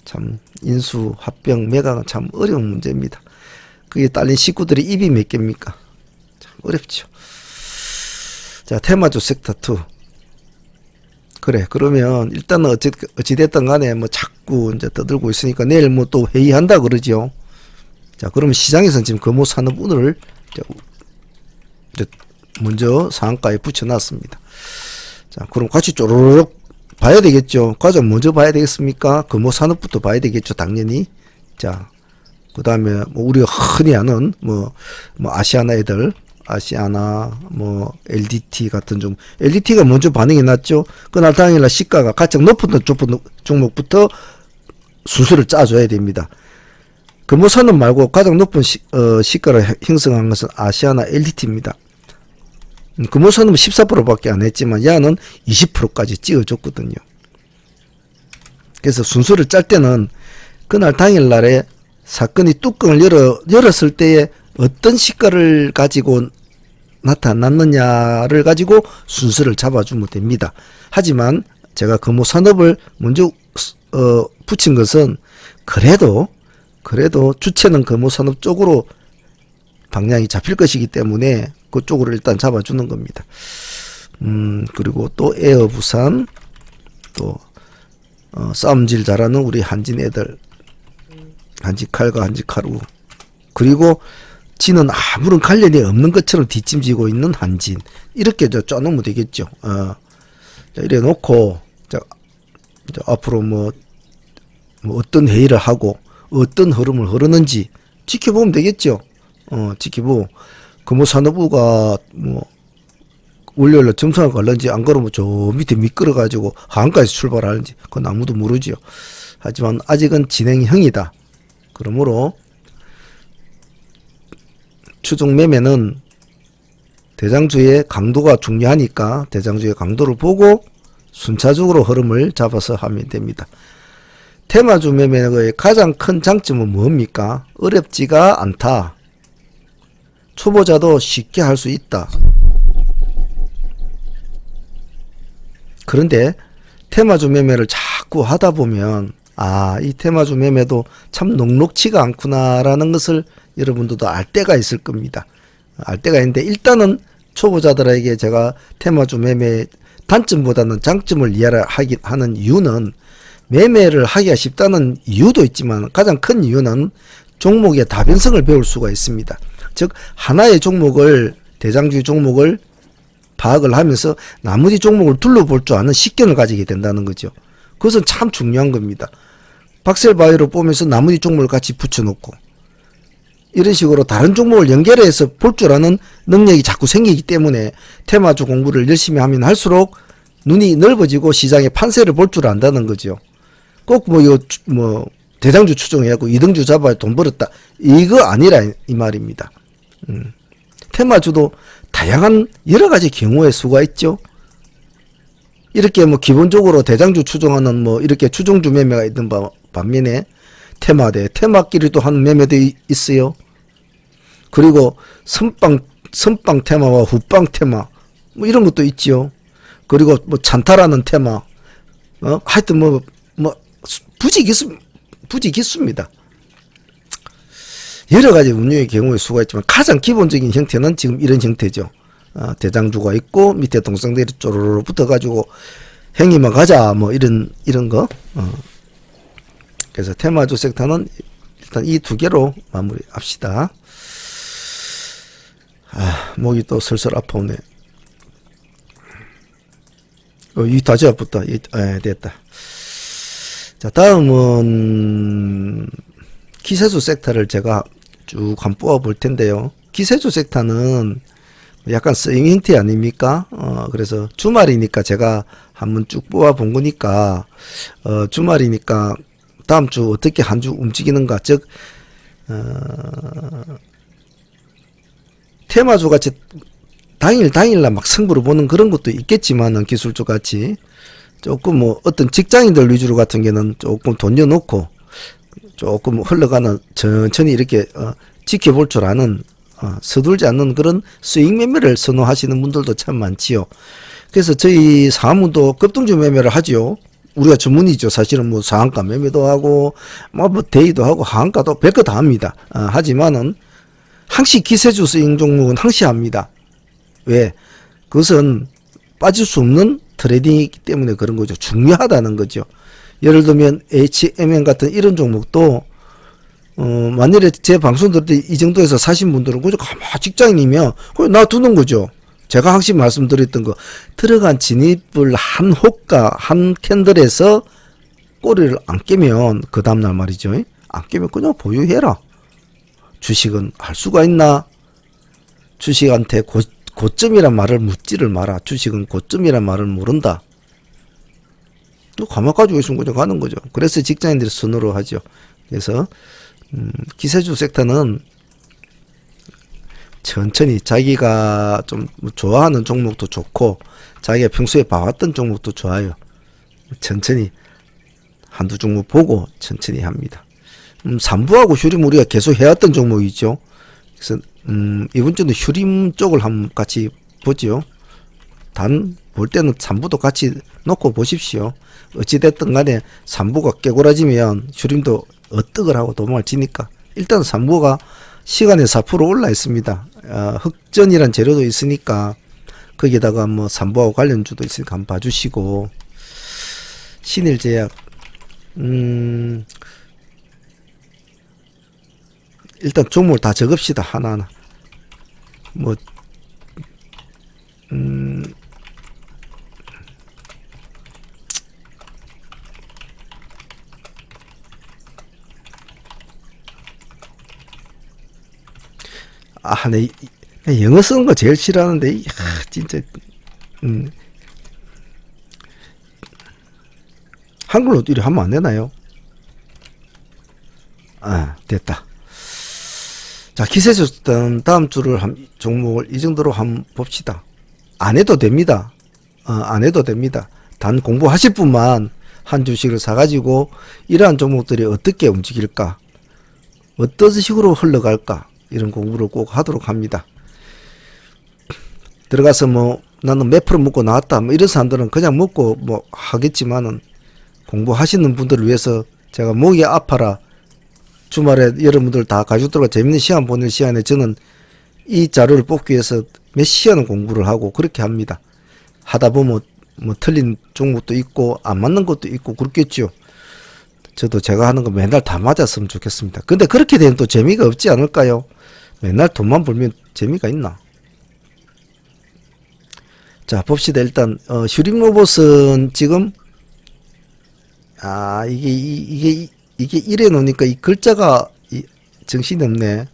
A: 참 인수, 합병, 매각은 참 어려운 문제입니다. 그게 딸린 식구들이 입이 몇 개입니까? 참 어렵죠. 자, 테마주 섹터 2. 그래, 그러면 일단은 어찌됐든 간에 자꾸 이제 떠들고 있으니까 내일 또 회의한다 그러죠. 자, 그러면 시장에서는 지금 금호산업운을 먼저 상한가에 붙여놨습니다. 자, 그럼 같이 쪼르륵 봐야 되겠죠. 과정 먼저 봐야 되겠습니까? 금호산업부터 봐야 되겠죠, 당연히. 자, 그 다음에 우리가 흔히 아는 아시아나 애들, LDT 같은 LDT가 먼저 반응이 났죠. 그날 당일날 시가가 가장 높은 종목부터 순서를 짜줘야 됩니다. 금호산업 말고 가장 높은 시가를 형성한 것은 아시아나 LDT입니다. 금호산업은 14%밖에 안 했지만 야는 20%까지 찍어줬거든요. 그래서 순서를 짤 때는 그날 당일날에 사건이 뚜껑을 열었을 때에 어떤 시가를 가지고 나타났느냐를 가지고 순서를 잡아주면 됩니다. 하지만 제가 금호산업을 먼저 붙인 것은 그래도 주체는 금호산업 쪽으로 방향이 잡힐 것이기 때문에 그쪽으로 일단 잡아주는 겁니다. 그리고 또 에어부산, 또 싸움질 잘하는 우리 한진 애들, 한지칼과 한지칼우, 그리고 지는 아무런 관련이 없는 것처럼 뒷짐지고 있는 한진, 이렇게 짜놓으면 되겠죠. 자, 이래 놓고 자, 앞으로 뭐 어떤 회의를 하고 어떤 흐름을 흐르는지 지켜보면 되겠죠. 지켜보고 금호산업부가 뭐 월요일날 점성을 갈는지 안 그러면 저 밑에 미끄러가지고 하한가에서 출발하는지 그건 아무도 모르지요. 하지만 아직은 진행형이다. 그러므로 추종 매매는 대장주의 강도가 중요하니까 대장주의 강도를 보고 순차적으로 흐름을 잡아서 하면 됩니다. 테마주 매매의 가장 큰 장점은 뭡니까? 어렵지가 않다. 초보자도 쉽게 할 수 있다. 그런데 테마주 매매를 자꾸 하다 보면 이 테마주 매매도 참 녹록치가 않구나라는 것을 여러분들도 알 때가 있을 겁니다. 알 때가 있는데 일단은 초보자들에게 제가 테마주 매매 단점보다는 장점을 이해하는 이유는 매매를 하기가 쉽다는 이유도 있지만 가장 큰 이유는 종목의 다변성을 배울 수가 있습니다. 즉 하나의 종목을 대장주 종목을 파악을 하면서 나머지 종목을 둘러볼 줄 아는 식견을 가지게 된다는 거죠. 그것은 참 중요한 겁니다. 박셀바이로 보면서 나머지 종목을 같이 붙여놓고 이런 식으로 다른 종목을 연결해서 볼 줄 아는 능력이 자꾸 생기기 때문에 테마주 공부를 열심히 하면 할수록 눈이 넓어지고 시장의 판세를 볼 줄 안다는 거죠. 꼭 대장주 추종해갖고 이등주 잡아야 돈 벌었다, 이거 아니라 이 말입니다. 테마주도 다양한 여러 가지 경우의 수가 있죠. 이렇게 기본적으로 대장주 추종하는 이렇게 추종주 매매가 있는 반면에 테마끼리 또 하는 매매도 있어요. 그리고 선빵 테마와 후빵 테마 이런 것도 있죠. 그리고 찬타라는 테마, 하여튼 부지기수입니다. 여러 가지 운용의 경우의 수가 있지만 가장 기본적인 형태는 지금 이런 형태죠. 대장주가 있고 밑에 동성들이 쪼르르 붙어가지고 행위만 가자 이런 거. 그래서 테마주 섹터는 일단 이 두 개로 마무리합시다. 목이 또 슬슬 아파오네. 이 다시 아팠다. 됐다. 자, 다음은 기세주 섹터를 제가 쭉 한번 뽑아 볼 텐데요. 기세주 섹터는 약간 스윙 형태 아닙니까? 그래서 주말이니까 제가 한번 쭉 뽑아 본 거니까, 주말이니까 다음 주 어떻게 한 주 움직이는가, 즉, 테마주 같이 당일날 막 승부를 보는 그런 것도 있겠지만은 기술주 같이 조금 어떤 직장인들 위주로 같은 경우는 조금 돈 넣어놓고 조금 흘러가는 천천히 이렇게 지켜볼 줄 아는 서둘지 않는 그런 수익 매매를 선호하시는 분들도 참 많지요. 그래서 저희 사무도 급등주 매매를 하지요. 우리가 전문이죠. 사실은 상한가 매매도 하고 데이도 하고 하한가도 별거 다 합니다. 하지만은 항시 기세주 수익 종목은 항시 합니다. 왜? 그것은 빠질 수 없는 트레이딩이기 때문에 그런 거죠. 중요하다는 거죠. 예를 들면 HMN 같은 이런 종목도 만일에 제 방송 들을 때 이 정도에서 사신 분들은 그저 가만히 직장인이면 그냥 놔두는 거죠. 제가 항상 말씀드렸던 거, 들어간 진입을 한 호가 한 캔들에서 꼬리를 안 깨면 그 다음날 말이죠. 안 깨면 그냥 보유해라. 주식은 할 수가 있나? 주식한테 고점이란 말을 묻지를 마라. 주식은 고점이란 말을 모른다. 가만 가지고 있으면 그냥 가는 거죠. 그래서 직장인들이 선호를 하죠. 그래서 기세주 섹터는 천천히 자기가 좀 좋아하는 종목도 좋고 자기가 평소에 봐왔던 종목도 좋아요. 천천히 한두 종목 보고 천천히 합니다. 삼부하고 휴림 우리가 계속 해왔던 종목이죠. 그래서 이번 주는 휴림 쪽을 한번 같이 보죠. 단 볼 때는 3부도 같이 놓고 보십시오. 어찌됐든 간에 3부가 깨고라지면 휴림도 어떡을 하고 도망을 치니까 일단 3부가 시간에 4% 올라 있습니다. 흑전이란 재료도 있으니까 거기에다가 뭐 3부하고 관련주도 있으니까 한번 봐주시고, 신일제약 일단 종목을 다 적읍시다. 하나하나. 뭐 내 영어 쓰는 거 제일 싫어하는데, 진짜, 한글로 이렇게 하면 안 되나요? 됐다. 자, 기세줬던 다음 주를 종목을 이 정도로 한번 봅시다. 안 해도 됩니다. 안 해도 됩니다. 단 공부하실 분만 한 주식을 사가지고 이러한 종목들이 어떻게 움직일까, 어떤 식으로 흘러갈까, 이런 공부를 꼭 하도록 합니다. 들어가서 뭐 나는 몇 프로 먹고 나왔다 뭐 이런 사람들은 그냥 먹고 뭐 하겠지만은, 공부하시는 분들을 위해서 제가 목이 아파라 주말에 여러분들 다 가족들과 재밌는 시간 보낼 시간에 저는 이 자료를 뽑기 위해서 몇 시간은 공부를 하고 그렇게 합니다. 하다 보면 뭐 틀린 종목도 있고 안 맞는 것도 있고 그렇겠죠. 저도 제가 하는 거 맨날 다 맞았으면 좋겠습니다. 근데 그렇게 되면 또 재미가 없지 않을까요? 맨날 돈만 벌면 재미가 있나? 자, 봅시다. 일단 휴림 로봇은 지금 이게 이래 놓으니까 이 글자가 정신이 없네.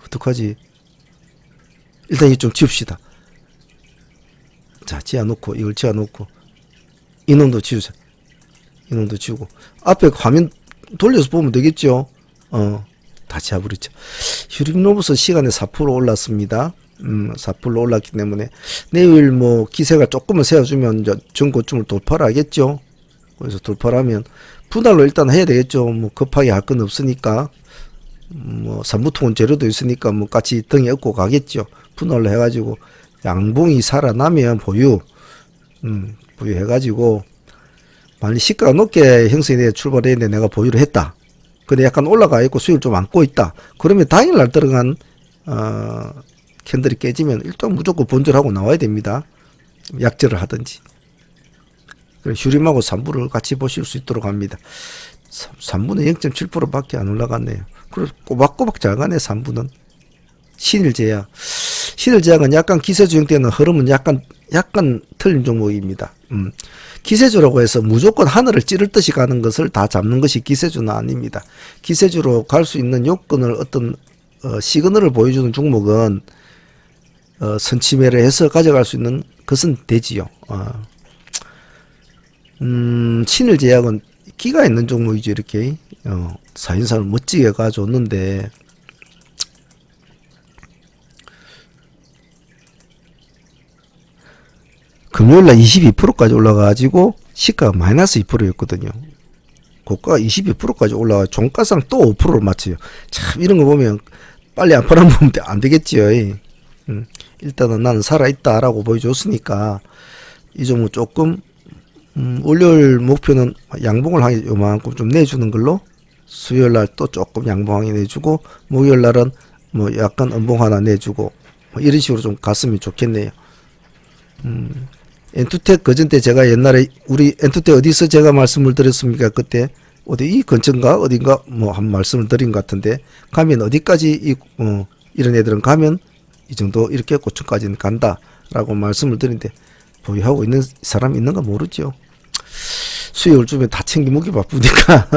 A: 어떡하지? 일단 이거 좀 지웁시다. 자, 지어놓고 이걸 지어놓고 이놈도 지우자. 이놈도 지우고 앞에 화면 돌려서 보면 되겠죠. 다 지워버리죠. 휴림 로봇은 시간에 4% 올랐습니다. 4% 올랐기 때문에 내일 뭐 기세가 조금만 세워주면 이제 전고점을 돌파를 하겠죠. 그래서 돌파를 하면 분할로 일단 해야 되겠죠. 뭐 급하게 할 건 없으니까, 뭐 산부통은 재료도 있으니까 뭐 같이 등에 업고 가겠죠. 분할로 해가지고 양봉이 살아나면 보유해가지고, 만약 시가가 높게 형성이 돼 출발했는데 내가 보유를 했다. 근데 약간 올라가 있고 수익을 좀 안고 있다. 그러면 당일날 들어간 캔들이 깨지면 일단 무조건 본절하고 나와야 됩니다. 약절을 하든지. 휴림하고 3부를 같이 보실 수 있도록 합니다. 3부는 0.7%밖에 안 올라갔네요. 그래서 꼬박꼬박 잘 가네. 3부는. 신일제약. 신일제약은 약간 기세주형 때는 흐름은 약간 틀린 종목입니다. 기세주라고 해서 무조건 하늘을 찌를 듯이 가는 것을 다 잡는 것이 기세주는 아닙니다. 기세주로 갈 수 있는 요건을 어떤 시그널을 보여주는 종목은 선취매를 해서 가져갈 수 있는 것은 되지요. 신일제약은 끼가 있는 종목이죠. 이렇게 사인산을 멋지게 가져왔는데, 금요일날 22%까지 올라가가지고 시가가 마이너스 2%였거든요. 고가가 22%까지 올라가 종가상 또 5%를 맞춰요. 참 이런 거 보면 빨리 안 팔아보면 안 되겠지요. 일단은 나는 살아있다라고 보여줬으니까 이 종목 조금 월요일 목표는 양봉을 하게 요만큼 좀 내주는 걸로, 수요일날 또 조금 양봉하게 내주고, 목요일날은 뭐 약간 음봉 하나 내주고, 뭐 이런 식으로 좀 갔으면 좋겠네요. 엔투텍 그전때 제가 옛날에 우리 엔투텍 어디서 제가 말씀을 드렸습니까? 그때 어디 이 근처인가 어딘가 뭐 한 말씀을 드린 것 같은데, 가면 어디까지 이런 애들은 가면 이 정도 이렇게 고점까지는 간다라고 말씀을 드린데, 보유하고 있는 사람이 있는가 모르죠. 수요일 주면 다 챙기 먹기 바쁘니까.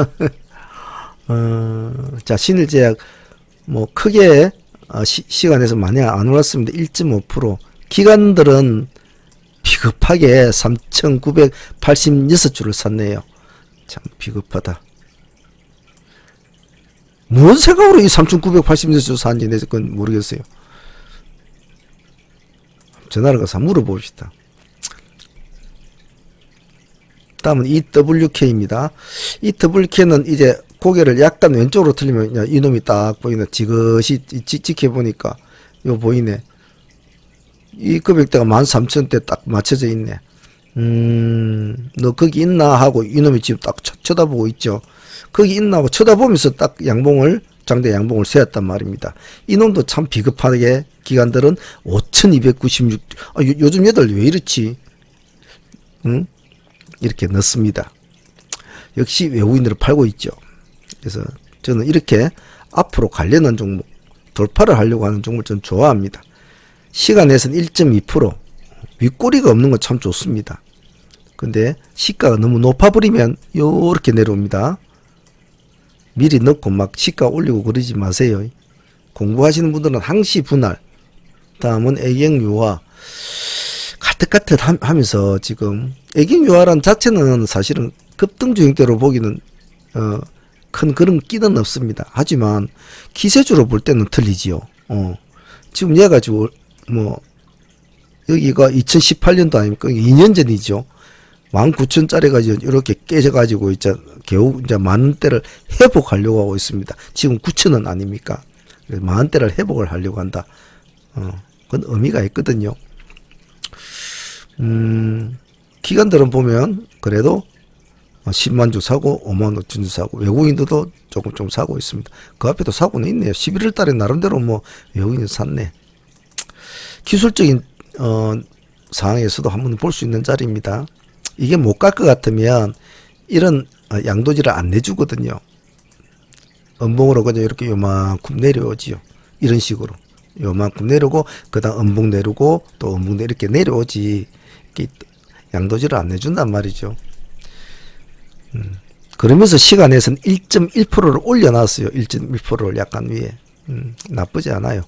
A: 자, 신일제약 뭐 크게 시간에서 많이 안 올랐습니다. 1.5%. 기관들은 비겁하게 3,986주를 샀네요. 참 비겁하다. 뭔 생각으로 이 3,986주 샀는지 내가 그건 모르겠어요. 전화를 가서 물어봅시다. 다음은 EWK입니다. EWK는 이제 고개를 약간 왼쪽으로 틀리면 야, 이놈이 딱 보이네. 지그시 지켜보니까 이거 보이네. 이 금액대가 13,000대 딱 맞춰져 있네. 너 거기 있나 하고 이놈이 지금 딱 쳐다보고 있죠. 거기 있나 하고 쳐다보면서 딱 장대 양봉을 세웠단 말입니다. 이놈도 참 비겁하게 기관들은 5,296 요즘 얘들 왜 이렇지? 응? 이렇게 넣습니다. 역시 외국인들을 팔고 있죠. 그래서 저는 이렇게 앞으로 가려는 종목, 돌파를 하려고 하는 종목을 전 좋아합니다. 시간에서는 1.2% 윗꼬리가 없는 건 참 좋습니다. 근데 시가가 너무 높아버리면 요렇게 내려옵니다. 미리 넣고 막 시가 올리고 그러지 마세요. 공부하시는 분들은 항시 분할, 다음은 애경유화 가뜩가뜩 하면서 지금 애경유화란 자체는 사실은 급등주행대로 보기는 큰 그런 끼는 없습니다. 하지만 기세주로 볼 때는 틀리지요. 지금 얘가 지금 뭐 여기가 2018년도 아닙니까? 2년 전이죠. 19,000짜리가 이렇게 깨져가지고 이제 겨우 이제 10,000원대를 회복하려고 하고 있습니다. 지금 9,000원 아닙니까? 10,000원대를 회복을 하려고 한다. 그건 의미가 있거든요. 기관들은 보면 그래도 10만 주 사고 5만 5천 주 사고 외국인들도 조금 좀 사고 있습니다. 그 앞에도 사고는 있네요. 11월 달에 나름대로 뭐 외국인이 샀네. 기술적인 상황에서도 한번 볼 수 있는 자리입니다. 이게 못 갈 것 같으면 이런 양도지를 안 내주거든요. 음봉으로 그냥 이렇게 요만큼 내려오지요. 이런 식으로 요만큼 내려오고 그다음 음봉 내려오고 또 음봉 이렇게 내려오지 이렇게 양도지를 안 내준단 말이죠. 그러면서 시간에서는 1.1%를 올려놨어요. 1.1%를 약간 위에. 나쁘지 않아요.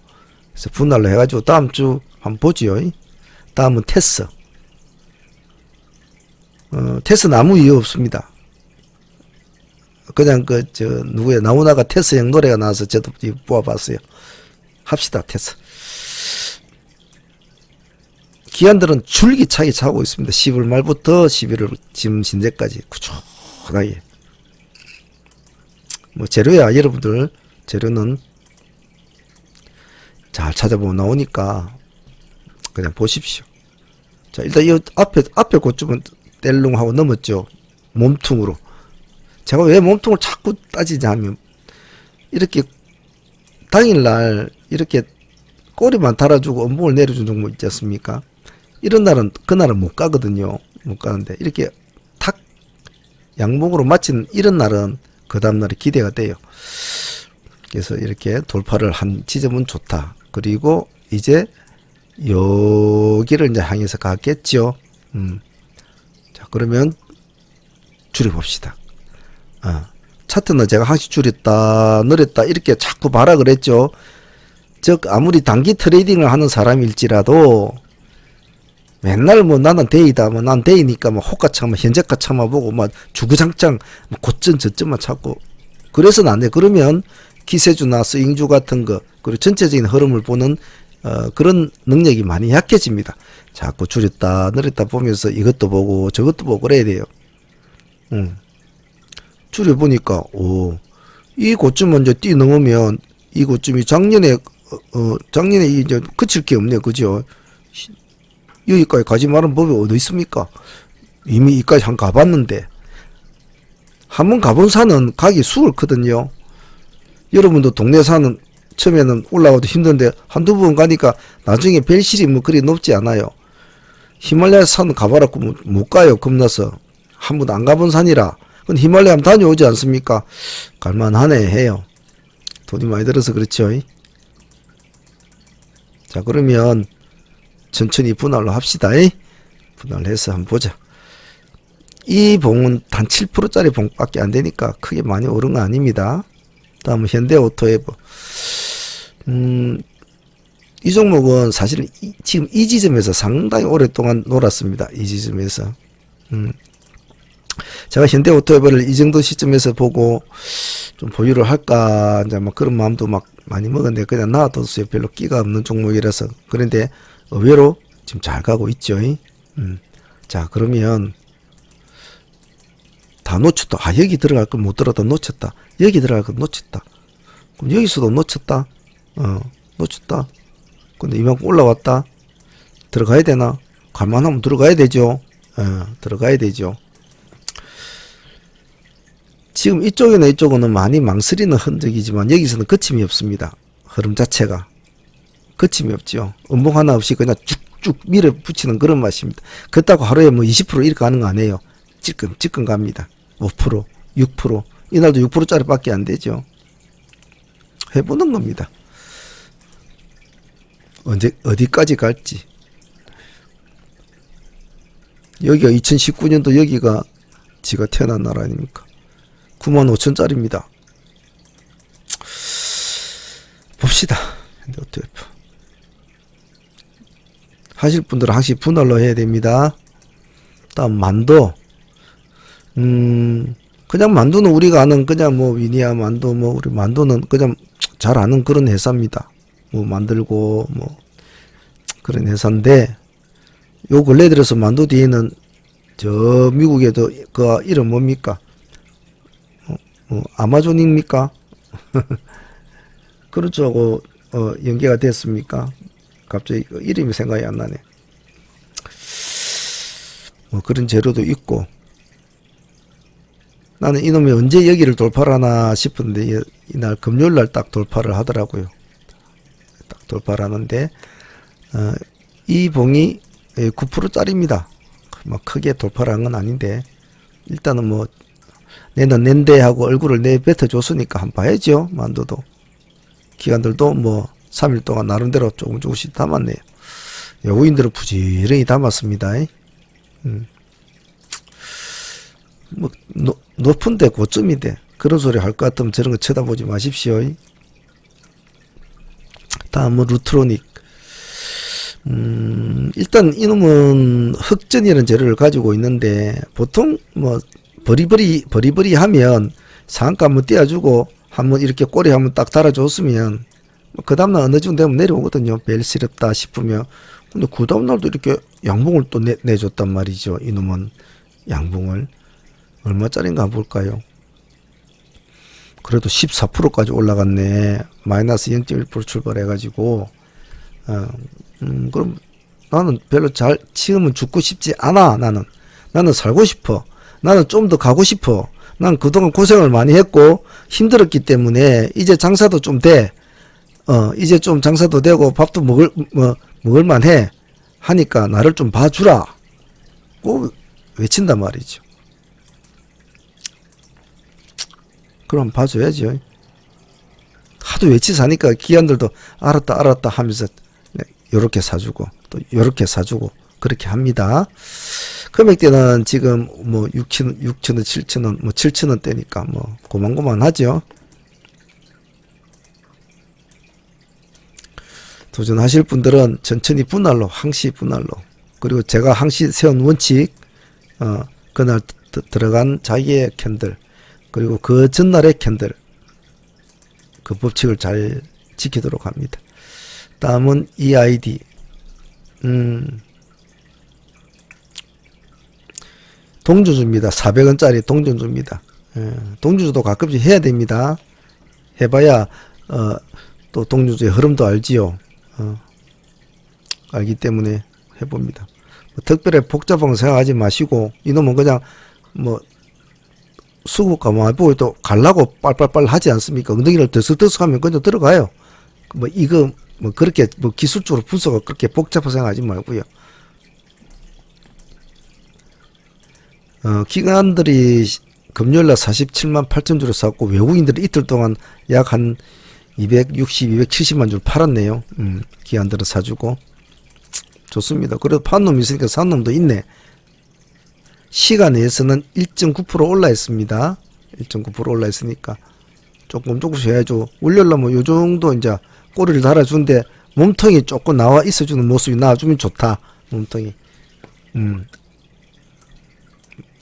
A: 그래서 분할로 해가지고 다음 주 한번 보지요. 다음은 테스. 테스는 아무 이유 없습니다. 그냥 누구야 나훈아가 테스형 노래가 나와서 저도 뽑아봤어요. 합시다 테스. 기관들은 줄기차게 차고 있습니다. 10월 말부터 11월 지금 현재까지 꾸준하게. 뭐 재료야 여러분들 재료는 잘 찾아보면 나오니까 그냥 보십시오. 자 일단 이 앞에 고점은 뗄룽하고 넘었죠. 몸통으로. 제가 왜 몸통을 자꾸 따지냐면 이렇게 당일날 이렇게 꼬리만 달아주고 음봉을 내려준 종목 있지 않습니까? 이런 날은 그날은 못 가거든요. 못 가는데 이렇게 탁 양봉으로 마치는 이런 날은 그 다음날이 기대가 돼요. 그래서 이렇게 돌파를 한 지점은 좋다. 그리고 이제 여기를 이제 향해서 가겠죠. 자 그러면 줄여봅시다. 차트는 제가 항시 줄였다 늘렸다 이렇게 자꾸 봐라 그랬죠. 즉 아무리 단기 트레이딩을 하는 사람일지라도 맨날 뭐 나는 데이다 뭐 난 데이니까 뭐 호가창만 현재가 참아보고 막 주구장창 뭐 고점 저점만 찾고 그래서는 안 돼. 그러면 기세주나 스윙주 같은 거 그리고 전체적인 흐름을 보는 그런 능력이 많이 약해집니다. 자꾸 줄였다 늘렸다 보면서 이것도 보고 저것도 보고 그래야 돼요. 줄여보니까 이 고점 먼저 뛰넘으면 이 고점이 작년에 이제 그칠 게 없네. 그죠? 여기까지 가지 말은 법이 어디 있습니까? 이미 이까지 한 가봤는데 한번 가본 산은 가기 수월거든요. 여러분도 동네 산은 처음에는 올라가도 힘든데 한두 번 가니까 나중에 벨실이 뭐 그리 높지 않아요. 히말라야 산 가봐라 못 가요. 겁나서 한 번도 안 가본 산이라. 그건 히말라야 한번 다녀오지 않습니까? 갈만하네 해요. 돈이 많이 들어서 그렇죠. 자 그러면 천천히 분할로 합시다. 분할해서 한번 보자. 이 봉은 단 7%짜리 봉밖에 안 되니까 크게 많이 오른 거 아닙니다. 다음은 현대오토에버. 이 종목은 사실은 지금 이 지점에서 상당히 오랫동안 놀았습니다. 이 지점에서. 제가 현대오토에버를 이 정도 시점에서 보고 좀 보유를 할까 이제 막 그런 마음도 막 많이 먹었는데 그냥 놔뒀어요. 별로 끼가 없는 종목이라서. 그런데 의외로 지금 잘 가고 있죠. 자 그러면 놓쳤다. 아, 여기 들어갈 걸 못 들어다 놓쳤다. 여기 들어갈 걸 놓쳤다. 그럼 여기서도 놓쳤다. 놓쳤다. 근데 이만큼 올라왔다. 들어가야 되나? 갈만하면 들어가야 되죠. 들어가야 되죠. 지금 이쪽이나 이쪽은 많이 망설이는 흔적이지만 여기서는 거침이 없습니다. 흐름 자체가. 거침이 없죠. 음봉 하나 없이 그냥 쭉쭉 밀어붙이는 그런 맛입니다. 그렇다고 하루에 뭐 20% 이렇게 가는 거 아니에요. 찔끔찔끔 갑니다. 5%, 6%. 이날도 6%짜리 밖에 안 되죠. 해보는 겁니다. 어디까지 갈지. 여기가 2019년도 여기가 지가 태어난 나라 아닙니까? 95,000짜리입니다. 봅시다. 현대오토F. 하실 분들은 항시 분할로 해야 됩니다. 다음 만도. 그냥 만두는 우리가 아는 그냥 뭐 위니아 만두 뭐 우리 만두는 그냥 잘 아는 그런 회사입니다. 뭐 만들고 뭐 그런 회사인데 요 근래 들어서 만두 뒤에는 저 미국에도 그 이름 뭡니까? 아마존입니까? 그렇죠. 연계가 됐습니까? 갑자기 이름이 생각이 안 나네. 뭐 그런 재료도 있고. 나는 이놈이 언제 여기를 돌파를 하나 싶은데 이날 금요일날 딱 돌파를 하더라고요. 딱 돌파를 하는데 이 봉이 9%짜리입니다. 뭐 크게 돌파를 한 건 아닌데 일단은 뭐 내는 낸데 하고 얼굴을 내뱉어 줬으니까 한번 봐야죠. 만두도 기관들도 뭐 3일 동안 나름대로 조금씩 담았네요. 여우인들은 부지런히 담았습니다. 뭐 높은데 고점인데 그런 소리 할 것 같으면 저런 거 쳐다보지 마십시오. 다음은 루트로닉. 일단 이놈은 흑전이라는 재료를 가지고 있는데 보통 뭐 버리버리 하면 상한가 한번 띄워주고 한번 이렇게 꼬리 한번 딱 달아줬으면 그 다음날 어느 정도 되면 내려오거든요. 벨스럽다 싶으면. 근데 그 다음날도 이렇게 양봉을 또 내줬단 말이죠. 이놈은 양봉을 얼마짜리인가 볼까요? 그래도 14%까지 올라갔네. 마이너스 0.1% 출발해가지고 그럼 나는 별로 지금은 죽고 싶지 않아. 나는 살고 싶어. 나는 좀 더 가고 싶어. 난 그동안 고생을 많이 했고 힘들었기 때문에 이제 장사도 좀 돼. 이제 좀 장사도 되고 밥도 먹을만 해. 하니까 나를 좀 봐주라. 꼭 외친단 말이죠. 그럼 봐줘야죠. 하도 외치서 하니까 기관들도 알았다 하면서 요렇게 사주고 또 요렇게 사주고 그렇게 합니다. 금액대는 지금 뭐 6,000원, 7,000원, 뭐 7,000원대니까 뭐 고만고만하죠. 도전하실 분들은 천천히 분할로, 항시 분할로. 그리고 제가 항시 세운 원칙, 그날 들어간 자기의 캔들, 그리고 그 전날의 캔들, 그 법칙을 잘 지키도록 합니다. 다음은 EID. 동주주입니다. 400원짜리 동주주입니다. 동주주도 가끔씩 해야 됩니다. 해봐야 또 동주주의 흐름도 알지요. 알기 때문에 해봅니다. 뭐 특별히 복잡한 거 생각하지 마시고 이놈은 그냥 뭐 수급가 많이 또 갈라고 빨빨빨 하지 않습니까? 엉덩이를 들썩들썩하면 그냥 들어가요. 뭐 이거 뭐 그렇게 뭐 기술적으로 분석을 그렇게 복잡하게 생각하지 말고요. 기관들이 금요일날 47만 8천 주를 샀고 외국인들이 이틀 동안 약 한 260, 270만 줄 팔았네요. 기관들은 사주고 좋습니다. 그래도 판 놈이 있으니까 산 놈도 있네. 시간에서는 1.9% 올라 있습니다. 1.9% 올라 있으니까 조금씩 해야죠. 월요일날 뭐 요 정도 이제 꼬리를 달아주는데 몸통이 조금 나와 있어주는 모습이 나와주면 좋다. 몸통이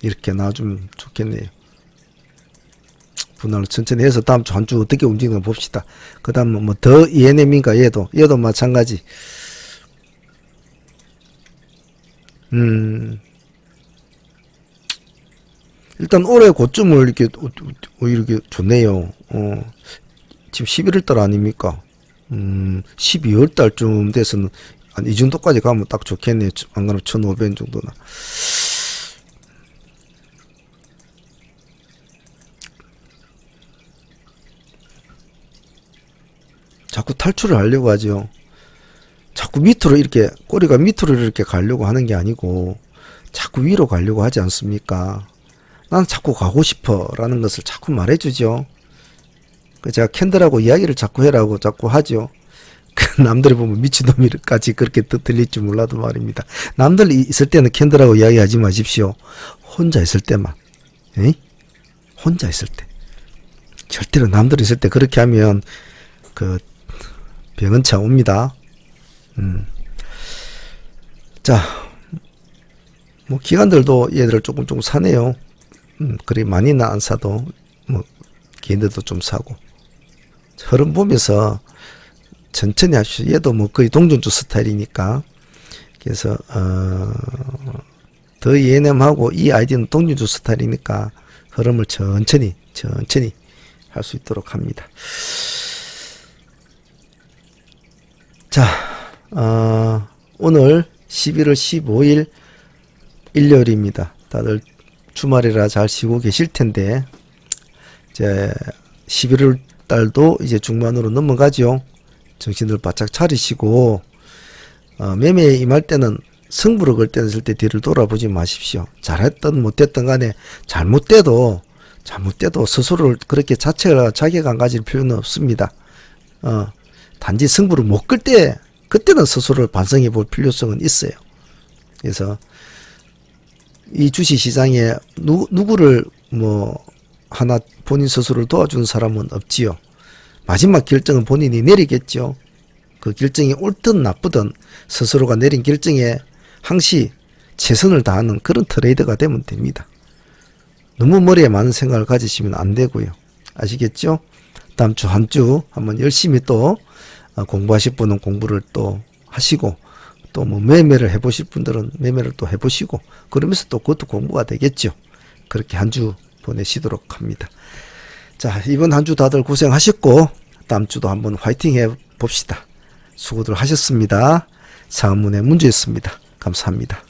A: 이렇게 나와주면 좋겠네요. 분할로 천천히 해서 다음 주 한 주 어떻게 움직이는 거 봅시다. 그 다음 뭐 더 ENM인가 얘도 마찬가지. 일단 올해 고점을 이렇게 좋네요. 지금 11월 달 아닙니까? 12월 달쯤 돼서는 한 이 정도까지 가면 딱 좋겠네요. 안 그러면 1,500원 정도나. 자꾸 탈출을 하려고 하죠. 자꾸 밑으로 이렇게, 꼬리가 밑으로 이렇게 가려고 하는 게 아니고, 자꾸 위로 가려고 하지 않습니까? 난 자꾸 가고 싶어 라는 것을 자꾸 말해주죠. 제가 캔들하고 이야기를 자꾸 해라고 자꾸 하죠. 남들이 보면 미친놈이까지 그렇게 들릴지 몰라도 말입니다. 남들 있을 때는 캔들하고 이야기하지 마십시오. 혼자 있을 때만. 에이? 혼자 있을 때. 절대로 남들 있을 때 그렇게 하면 병은 차 옵니다. 자, 뭐 기관들도 얘들을 조금 사네요. 그리 많이는 안 사도 뭐 개인들도 좀 사고 흐름 보면서 천천히 하시죠. 얘도 뭐 거의 동전주 스타일이니까. 그래서 더 ENM하고 이 아이디는 동전주 스타일이니까 흐름을 천천히 할 수 있도록 합니다. 자, 오늘 11월 15일 일요일입니다. 다들 주말이라 잘 쉬고 계실 텐데, 이제 11월 달도 이제 중반으로 넘어가죠. 정신을 바짝 차리시고, 매매에 임할 때는 승부를 걸 때는 절대 뒤를 돌아보지 마십시오. 잘했든 못했든 간에 잘못돼도 스스로를 그렇게 자괴감 가질 필요는 없습니다. 단지 승부를 못 끌 때, 그때는 스스로를 반성해 볼 필요성은 있어요. 그래서 이 주식시장에 누구를 하나 본인 스스로를 도와주는 사람은 없지요. 마지막 결정은 본인이 내리겠죠. 그 결정이 옳든 나쁘든 스스로가 내린 결정에 항시 최선을 다하는 그런 트레이더가 되면 됩니다. 너무 머리에 많은 생각을 가지시면 안 되고요. 아시겠죠? 다음 주 한 주 한번 열심히 또 공부하실 분은 공부를 또 하시고, 또 뭐 매매를 해보실 분들은 매매를 또 해보시고, 그러면서 또 그것도 공부가 되겠죠. 그렇게 한 주 보내시도록 합니다. 자, 이번 한 주 다들 고생하셨고, 다음 주도 한번 화이팅 해 봅시다. 수고들 하셨습니다. 상문의 문제였습니다. 감사합니다.